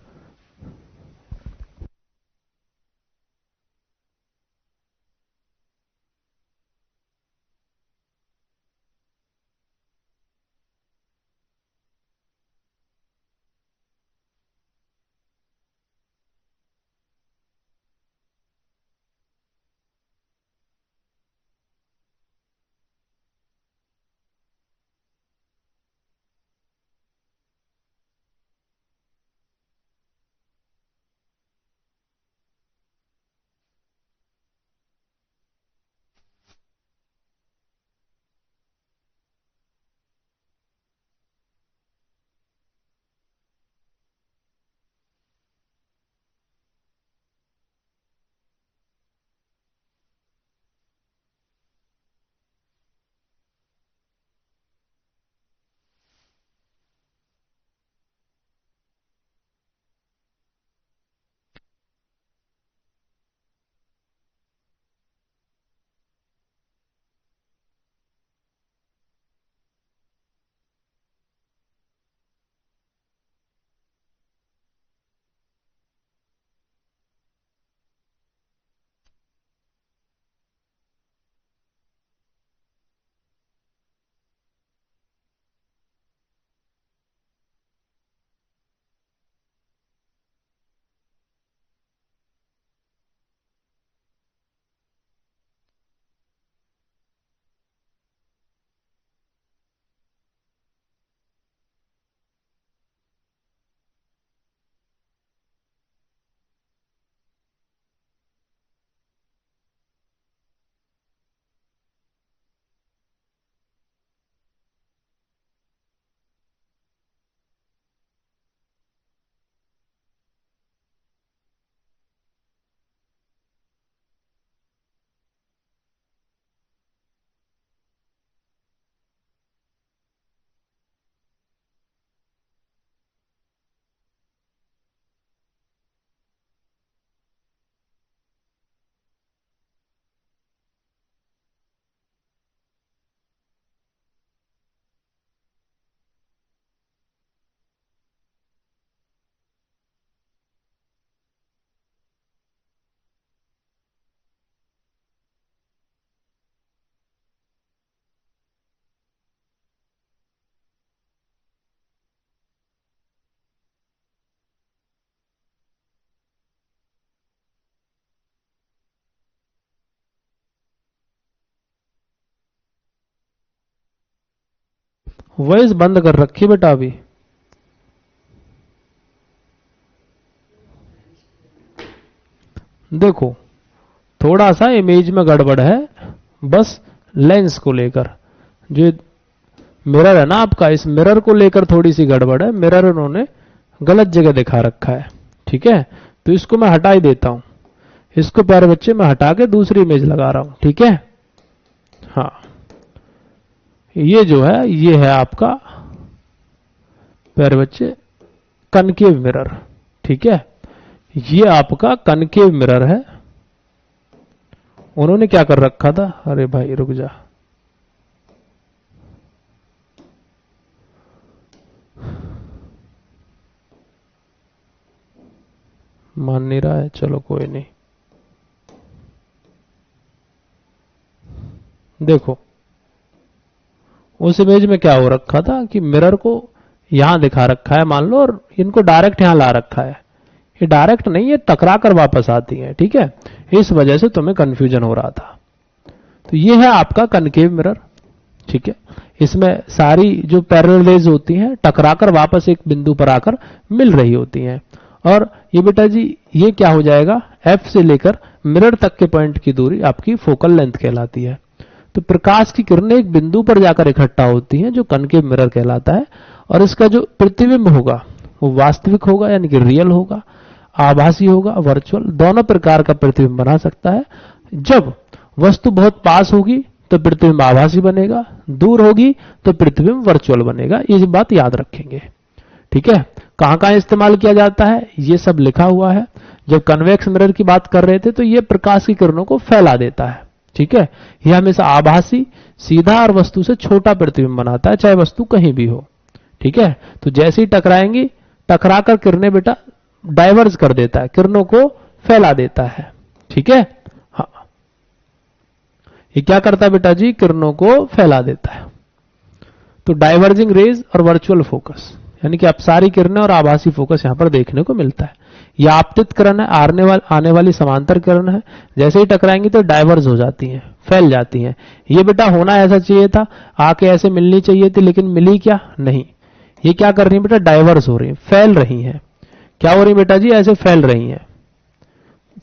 वॉइस बंद कर रखी बेटा अभी। देखो थोड़ा सा इमेज में गड़बड़ है, बस लेंस को लेकर। जो मिरर है ना आपका, इस मिरर को लेकर थोड़ी सी गड़बड़ है, मिरर उन्होंने गलत जगह दिखा रखा है, ठीक है। तो इसको मैं हटा ही देता हूं, इसको प्यारे बच्चे मैं हटा के दूसरी इमेज लगा रहा हूं, ठीक है। हाँ, ये जो है ये है आपका प्यारे बच्चे कनकेव मिरर, ठीक है। ये आपका कनकेव मिरर है। उन्होंने क्या कर रखा था, अरे भाई रुक जा, मान नहीं रहा है, चलो कोई नहीं। देखो उस इमेज में क्या हो रखा था कि मिरर को यहां दिखा रखा है मान लो, और इनको डायरेक्ट यहां ला रखा है। ये डायरेक्ट नहीं, ये टकरा कर वापस आती है, ठीक है। इस वजह से तुम्हें कंफ्यूजन हो रहा था। तो ये है आपका कनकेव मिरर, ठीक है। इसमें सारी जो पैरेलल रेज होती हैं टकराकर वापस एक बिंदु पर आकर मिल रही होती हैं। और ये बेटा जी ये क्या हो जाएगा, F से लेकर मिरर तक के पॉइंट की दूरी आपकी फोकल लेंथ कहलाती है। तो प्रकाश की किरणें एक बिंदु पर जाकर इकट्ठा होती हैं जो कनकेव मिरर कहलाता है। और इसका जो प्रतिबिंब होगा वो वास्तविक होगा यानी कि रियल होगा, आभासी होगा, वर्चुअल, दोनों प्रकार का प्रतिबिंब बना सकता है। जब वस्तु बहुत पास होगी तो प्रतिबिंब आभासी बनेगा, दूर होगी तो प्रतिबिंब वर्चुअल बनेगा। ये बात याद रखेंगे, ठीक है। कहां कहां इस्तेमाल किया जाता है ये सब लिखा हुआ है। जब कन्वेक्स मिरर की बात कर रहे थे तो ये प्रकाश की किरणों को फैला देता है, ठीक है। यह हमेशा आभासी, सीधा और वस्तु से छोटा प्रतिबिंब बनाता है, चाहे वस्तु कहीं भी हो, ठीक है। तो जैसे ही टकराएंगी, टकराकर किरणें बेटा डाइवर्ज कर देता है, किरणों को फैला देता है, ठीक है। हाँ, ये क्या करता है बेटा जी, किरणों को फैला देता है। तो डाइवर्जिंग रेज और वर्चुअल फोकस यानी कि अपसारी किरणें और आभासी फोकस यहां पर देखने को मिलता है। यह आपतित किरण है, आने वाली समांतर किरण है, जैसे ही टकराएंगी तो डाइवर्ज हो जाती हैं, फैल जाती हैं। ये बेटा होना ऐसा चाहिए था, आके ऐसे मिलनी चाहिए थी, लेकिन मिली क्या, नहीं। ये क्या कर रही है बेटा, डाइवर्स हो रही है, फैल रही हैं। क्या हो रही है बेटा जी, ऐसे फैल रही हैं,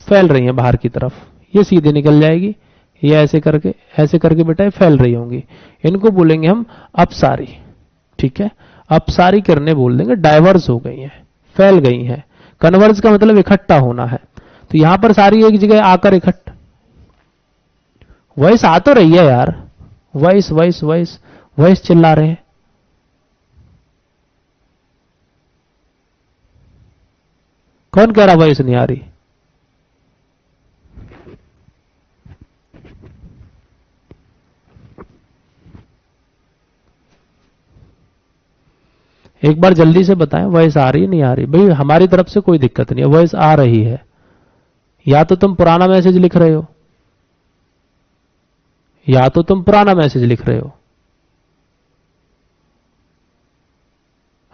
फैल रही हैं बाहर की तरफ। ये सीधे निकल जाएगी, ये ऐसे करके बेटा ये फैल रही होंगी। इनको बोलेंगे हम अपसारी, ठीक है। अपसारी किरणें बोल देंगे, डाइवर्स हो गई हैं, फैल गई हैं। कन्वर्ज का मतलब इकट्ठा होना है। तो यहां पर सारी एक जगह आकर इकट्ठा, वॉइस आ तो रही है यार, वॉइस वॉइस वॉइस वॉइस चिल्ला रहे हैं। कौन कह रहा वॉइस नहीं आ रही? एक बार जल्दी से बताएं, वॉइस आ रही नहीं आ रही? भाई हमारी तरफ से कोई दिक्कत नहीं है, वॉइस आ रही है। या तो तुम पुराना मैसेज लिख रहे हो, या तो तुम पुराना मैसेज लिख रहे हो।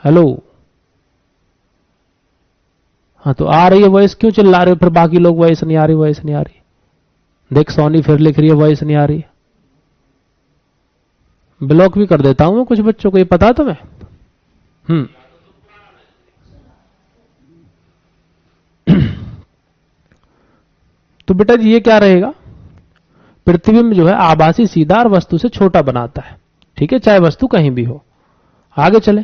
हेलो, हाँ तो आ रही है वॉइस, क्यों चिल्ला रहे हो फिर बाकी लोग वॉइस नहीं आ रही, वॉइस नहीं आ रही? देख सोनी फिर लिख रही है वॉइस नहीं आ रही। ब्लॉक भी कर देता हूं मैं कुछ बच्चों को, ये पता तुम्हें? तो बेटा जी ये क्या रहेगा, प्रतिबिंब जो है आभासी, सीधा और वस्तु से छोटा बनाता है, ठीक है, चाहे वस्तु कहीं भी हो। आगे चले।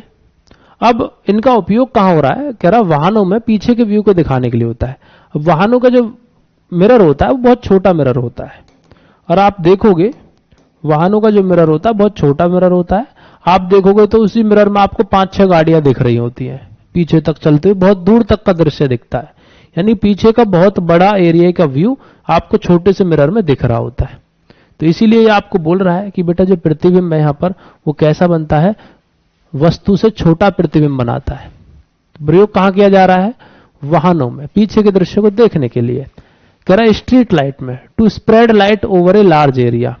अब इनका उपयोग कहां हो रहा है, कह रहा वाहनों में पीछे के व्यू को दिखाने के लिए होता है। अब वाहनों का जो मिरर होता है वो बहुत छोटा मिरर होता है, और आप देखोगे वाहनों का जो मिरर होता है बहुत छोटा मिरर होता है। आप देखोगे तो उसी मिरर में आपको 5-6 गाड़ियां दिख रही होती हैं पीछे तक चलते हुए, बहुत दूर तक का दृश्य दिखता है। यानी पीछे का बहुत बड़ा एरिया का व्यू आपको छोटे से मिरर में दिख रहा होता है। तो इसीलिए ये आपको बोल रहा है कि बेटा जो प्रतिबिंब है यहां पर वो कैसा बनता है, वस्तु से छोटा प्रतिबिंब बनाता है। प्रयोग कहां किया जा रहा है, वाहनों में, पीछे के दृश्य को देखने के लिए। कह रहा है स्ट्रीट लाइट में, to spread light over a large area.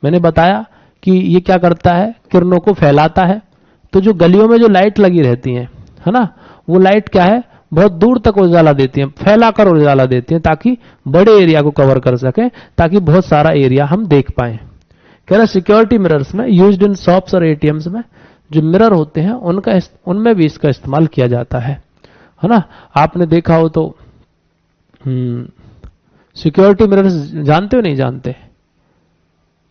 मैंने बताया कि ये क्या करता है, किरणों को फैलाता है। तो जो गलियों में जो लाइट लगी रहती हैं, है ना, वो लाइट क्या है, बहुत दूर तक उजाला देती हैं, फैलाकर उजाला देती हैं, ताकि बड़े एरिया को कवर कर सकें, ताकि बहुत सारा एरिया हम देख पाए। कह रहा सिक्योरिटी मिरर्स में, यूज्ड इन शॉप्स और एटीएम्स में जो मिरर होते हैं उनमें भी इसका इस्तेमाल किया जाता है ना। आपने देखा हो तो सिक्योरिटी मिरर्स जानते हो नहीं जानते,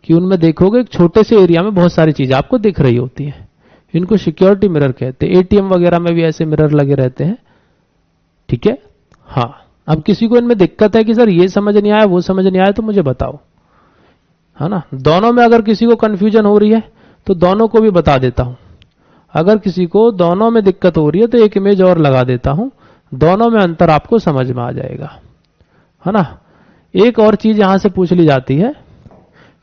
कि उनमें देखोगे एक छोटे से एरिया में बहुत सारी चीजें आपको दिख रही होती हैं। इनको सिक्योरिटी मिरर कहते हैं। एटीएम वगैरह में भी ऐसे मिरर लगे रहते हैं, ठीक है। हाँ, अब किसी को इनमें दिक्कत है कि सर ये समझ नहीं आया वो समझ नहीं आया, तो मुझे बताओ, है ना। दोनों में अगर किसी को कंफ्यूजन हो रही है तो दोनों को भी बता देता हूं। अगर किसी को दोनों में दिक्कत हो रही है तो एक इमेज और लगा देता हूं, दोनों में अंतर आपको समझ में आ जाएगा, है ना। एक और चीज यहां से पूछ ली जाती है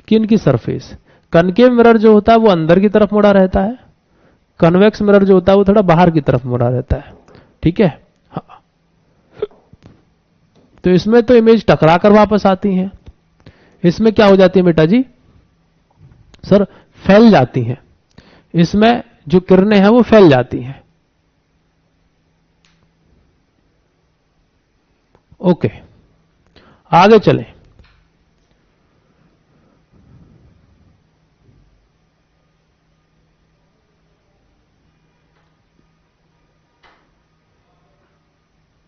कि इनकी सरफेस, कनकेव मिरर जो होता है वो अंदर की तरफ मुड़ा रहता है, कन्वेक्स मिरर जो होता है वो थोड़ा बाहर की तरफ मुड़ा रहता है, ठीक है। हाँ। तो इसमें तो इमेज टकरा कर वापस आती है, इसमें क्या हो जाती है बेटा जी, सर फैल जाती हैं। इसमें जो किरणें हैं वो फैल जाती हैं। ओके, आगे चलें।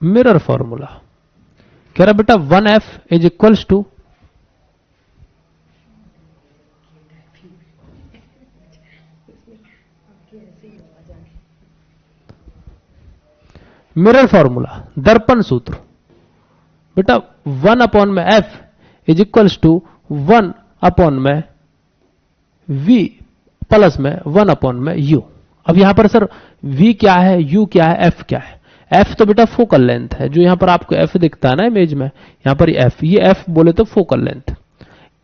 मिरर फॉर्मूला कह रहा बेटा 1F is equals to, mirror formula दर्पण सूत्र बेटा 1/f is equals to 1/v plus में 1/u। अब यहां पर सर v क्या है, u क्या है, f क्या है? f तो बेटा फोकल लेंथ है, जो यहां पर आपको f दिखता है ना इमेज में, यहां पर f, ये f बोले तो फोकल लेंथ,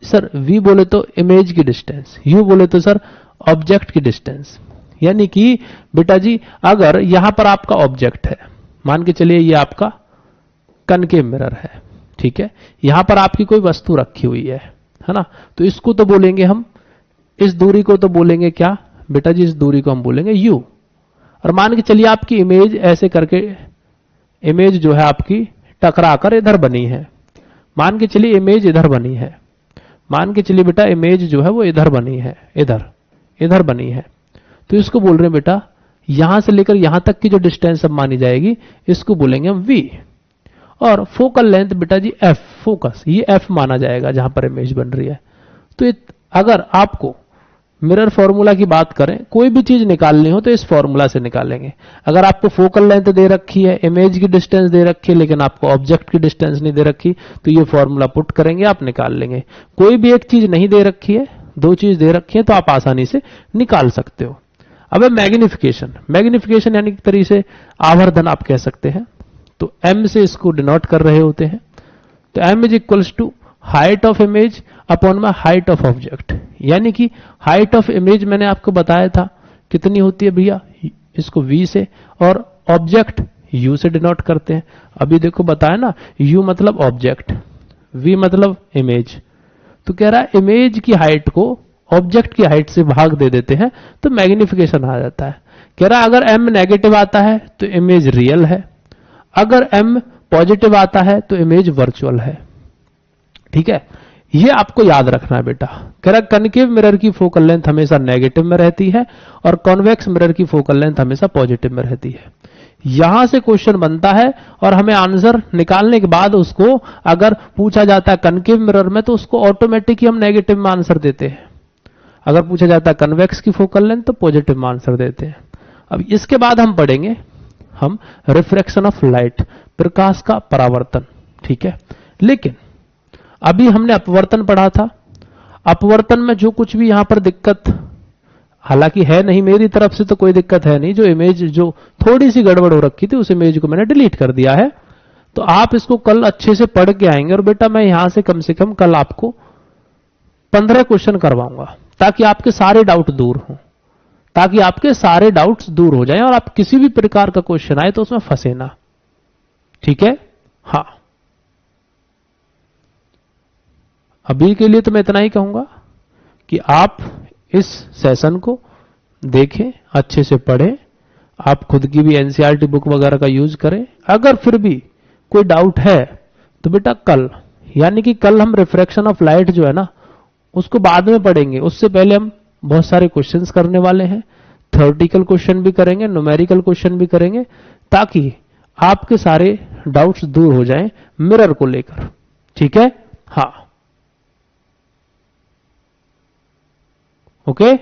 सर v बोले तो इमेज की डिस्टेंस, u बोले तो सर ऑब्जेक्ट की डिस्टेंस। यानी कि बेटा जी अगर यहां पर आपका ऑब्जेक्ट है, मान के चलिए ये आपका कनकेव मिरर है, ठीक है, यहां पर आपकी कोई वस्तु रखी हुई है ना, तो इसको तो बोलेंगे हम, इस दूरी को तो बोलेंगे क्या बेटा जी, इस दूरी को हम बोलेंगे u। और मान के चलिए आपकी इमेज ऐसे करके, इमेज जो है आपकी टकराकर इधर बनी है, मान के चलिए इमेज इधर बनी है, मान के चलिए बेटा इमेज जो है वो इधर बनी है, इधर बनी है, तो इसको बोल रहे हैं बेटा यहां से लेकर यहां तक की जो डिस्टेंस अब मानी जाएगी इसको बोलेंगे हम v। और फोकल लेंथ बेटा जी f, फोकस ये f माना जाएगा जहां पर इमेज बन रही है। तो अगर आपको मिरर फॉर्मूला की बात करें, कोई भी चीज निकालनी हो तो इस फॉर्मूला से निकालेंगे। अगर आपको फोकल लेंथ दे रखी है, इमेज की डिस्टेंस दे रखी है, लेकिन आपको ऑब्जेक्ट की डिस्टेंस नहीं दे रखी, तो ये फॉर्मूला पुट करेंगे, आप निकाल लेंगे। कोई भी एक चीज नहीं दे रखी है, दो चीज दे रखी है, तो आप आसानी से निकाल सकते हो। अब मैग्निफिकेशन, मैग्निफिकेशन यानी एक तरीके से आवर्धन आप कह सकते हैं, तो m से इसको डिनोट कर रहे होते हैं। तो m is equals to height of image upon में हाइट ऑफ ऑब्जेक्ट, यानी कि हाइट ऑफ इमेज मैंने आपको बताया था कितनी होती है भैया, इसको v से, और ऑब्जेक्ट u से डिनोट करते हैं। अभी देखो बताया ना, u मतलब ऑब्जेक्ट, v मतलब इमेज, तो कह रहा है इमेज की हाइट को ऑब्जेक्ट की हाइट से भाग दे देते हैं तो मैग्निफिकेशन आ जाता है। कह रहा है अगर m नेगेटिव आता है तो इमेज रियल है, अगर m पॉजिटिव आता है तो इमेज वर्चुअल है। ठीक है, ये आपको याद रखना है बेटा। कह रहा कनकेव मिरर की फोकल लेंथ हमेशा नेगेटिव में रहती है और कॉन्वेक्स मिरर की फोकल लेंथ हमेशा पॉजिटिव में रहती है। यहां से क्वेश्चन बनता है और हमें आंसर निकालने के बाद उसको अगर पूछा जाता है कनकेव मिरर में तो उसको ऑटोमेटिक ही हम नेगेटिव में आंसर देते हैं, अगर पूछा जाता है कन्वेक्स की फोकल लेंथ तो पॉजिटिव में आंसर देते हैं। अब इसके बाद हम पढ़ेंगे हम रिफ्रैक्शन ऑफ लाइट, प्रकाश का परावर्तन। ठीक है, लेकिन अभी हमने अपवर्तन पढ़ा था। अपवर्तन में जो कुछ भी यहां पर दिक्कत हालांकि है नहीं, मेरी तरफ से तो कोई दिक्कत है नहीं, जो इमेज जो थोड़ी सी गड़बड़ हो रखी थी उस इमेज को मैंने डिलीट कर दिया है। तो आप इसको कल अच्छे से पढ़ के आएंगे और बेटा मैं यहां से कम कल आपको 15 क्वेश्चन करवाऊंगा ताकि आपके सारे डाउट दूर हों, ताकि आपके सारे डाउट्स दूर हो जाएं और आप किसी भी प्रकार का क्वेश्चन आए तो उसमें फंसे ना। ठीक है, हाँ अभी के लिए तो मैं इतना ही कहूंगा कि आप इस सेशन को देखें, अच्छे से पढ़ें, आप खुद की भी एनसीईआरटी बुक वगैरह का यूज करें। अगर फिर भी कोई डाउट है तो बेटा कल, यानी कि कल हम रिफ्रैक्शन ऑफ लाइट जो है ना उसको बाद में पढ़ेंगे, उससे पहले हम बहुत सारे क्वेश्चंस करने वाले हैं, थ्योरेटिकल क्वेश्चन भी करेंगे, न्यूमेरिकल क्वेश्चन भी करेंगे, ताकि आपके सारे डाउट्स दूर हो जाएं मिरर को लेकर। ठीक है, हाँ ओके।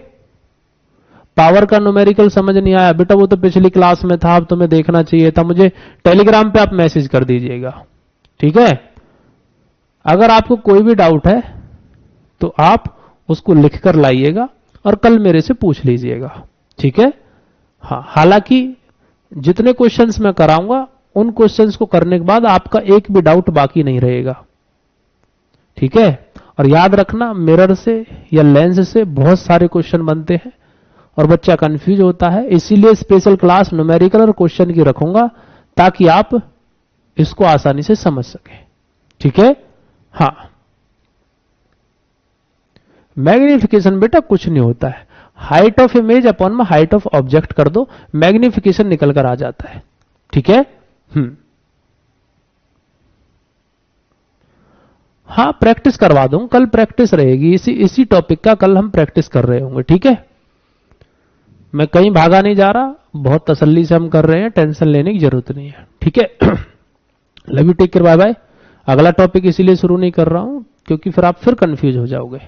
पावर का न्यूमेरिकल समझ नहीं आया बेटा, वो तो पिछली क्लास में था, अब तुम्हें देखना चाहिए था, मुझे टेलीग्राम पे आप मैसेज कर दीजिएगा। ठीक है, अगर आपको कोई भी डाउट है तो आप उसको लिखकर लाइएगा और कल मेरे से पूछ लीजिएगा। ठीक है, हाँ हालांकि जितने क्वेश्चंस मैं कराऊंगा उन क्वेश्चंस को करने के बाद आपका एक भी डाउट बाकी नहीं रहेगा। ठीक है, और याद रखना मिरर से या लेंस से बहुत सारे क्वेश्चन बनते हैं और बच्चा कंफ्यूज होता है, इसीलिए स्पेशल क्लास न्यूमेरिकल और क्वेश्चन की रखूंगा ताकि आप इसको आसानी से समझ सकें। ठीक है, हाँ मैग्निफिकेशन बेटा कुछ नहीं होता है, हाइट ऑफ इमेज अपॉन में हाइट ऑफ ऑब्जेक्ट कर दो, मैग्निफिकेशन निकल कर आ जाता है। ठीक है। हाँ, प्रैक्टिस करवा दूं, कल प्रैक्टिस रहेगी, इसी टॉपिक का कल हम प्रैक्टिस कर रहे होंगे। ठीक है, मैं कहीं भागा नहीं जा रहा, बहुत तसल्ली से हम कर रहे हैं, टेंशन लेने की जरूरत नहीं है। ठीक है। Love you, take care, bye bye. अगला टॉपिक इसीलिए शुरू नहीं कर रहा हूं क्योंकि फिर आप फिर कंफ्यूज हो जाओगे।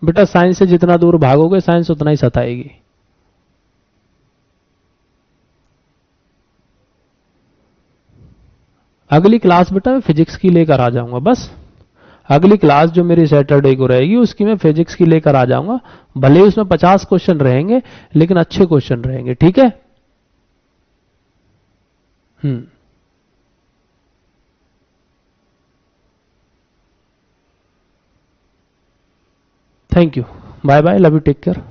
बेटा साइंस से जितना दूर भागोगे साइंस उतना ही सताएगी। अगली क्लास बेटा मैं फिजिक्स की लेकर आ जाऊंगा, बस अगली क्लास जो मेरी सैटरडे को रहेगी उसकी मैं फिजिक्स की लेकर आ जाऊंगा। भले ही उसमें 50 क्वेश्चन रहेंगे लेकिन अच्छे क्वेश्चन रहेंगे। ठीक है। Thank you, bye bye, love you, take care.